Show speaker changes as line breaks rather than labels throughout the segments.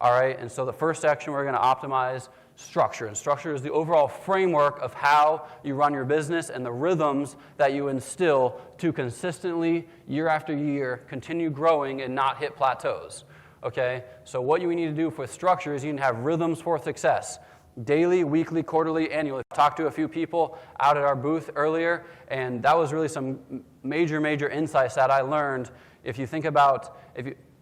All right, and so the first section we're going to optimize structure. And structure is the overall framework of how you run your business and the rhythms that you instill to consistently, year after year, continue growing and not hit plateaus. Okay, so what you need to do with structure is you need to have rhythms for success. Daily, weekly, quarterly, annually. I talked to a few people out at our booth earlier, and that was really some major insights that I learned. If you think about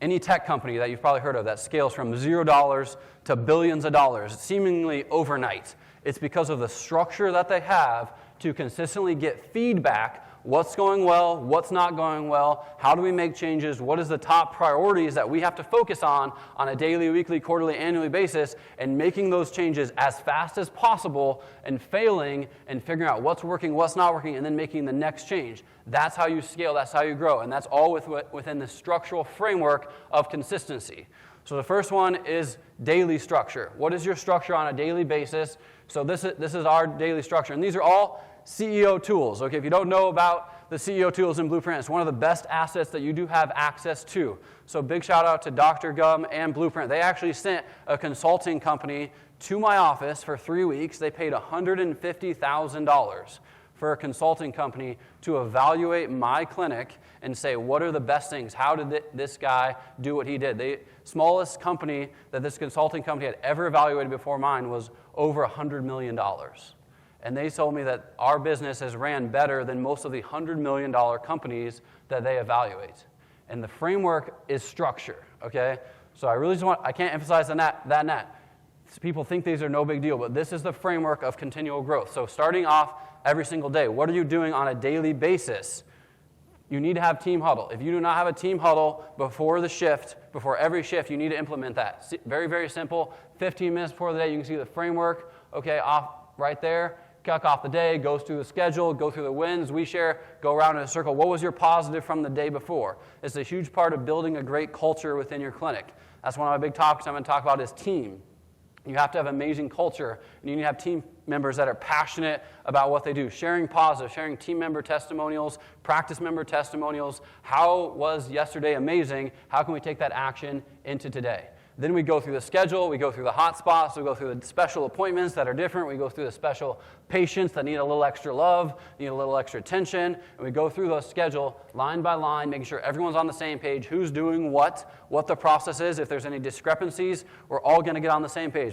any tech company that you've probably heard of that scales from $0 to billions of dollars, seemingly overnight, it's because of the structure that they have to consistently get feedback. What's going well? What's not going well? How do we make changes? What is the top priorities that we have to focus on a daily, weekly, quarterly, annually basis, and making those changes as fast as possible and failing and figuring out what's working, what's not working, and then making the next change. That's how you scale. That's how you grow. And that's all within the structural framework of consistency. So the first one is daily structure. What is your structure on a daily basis? So this is our daily structure. And these are all CEO tools. Okay, if you don't know about the CEO tools in Blueprint, it's one of the best assets that you do have access to. So big shout out to Dr. Gum and Blueprint. They actually sent a consulting company to my office for 3 weeks. They paid $150,000 for a consulting company to evaluate my clinic and say, what are the best things? How did this guy do what he did? The smallest company that this consulting company had ever evaluated before mine was over $100 million. And they told me that our business has ran better than most of the $100 million companies that they evaluate. And the framework is structure, okay? So I can't emphasize that. People think these are no big deal, but this is the framework of continual growth. So starting off every single day, what are you doing on a daily basis? You need to have team huddle. If you do not have a team huddle before every shift, you need to implement that. Very simple. 15 minutes before the day, you can see the framework, okay, off right there. Kick off the day, goes through the schedule, go through the wins, we share, go around in a circle. What was your positive from the day before? It's a huge part of building a great culture within your clinic. That's one of my big topics I'm going to talk about is team. You have to have amazing culture, and you need to have team members that are passionate about what they do. Sharing positive, sharing team member testimonials, practice member testimonials. How was yesterday amazing? How can we take that action into today? Then we go through the schedule, we go through the hot spots, we go through the special appointments that are different, we go through the special patients that need a little extra love, need a little extra attention, and we go through the schedule line by line, making sure everyone's on the same page, who's doing what the process is. If there's any discrepancies, we're all going to get on the same page.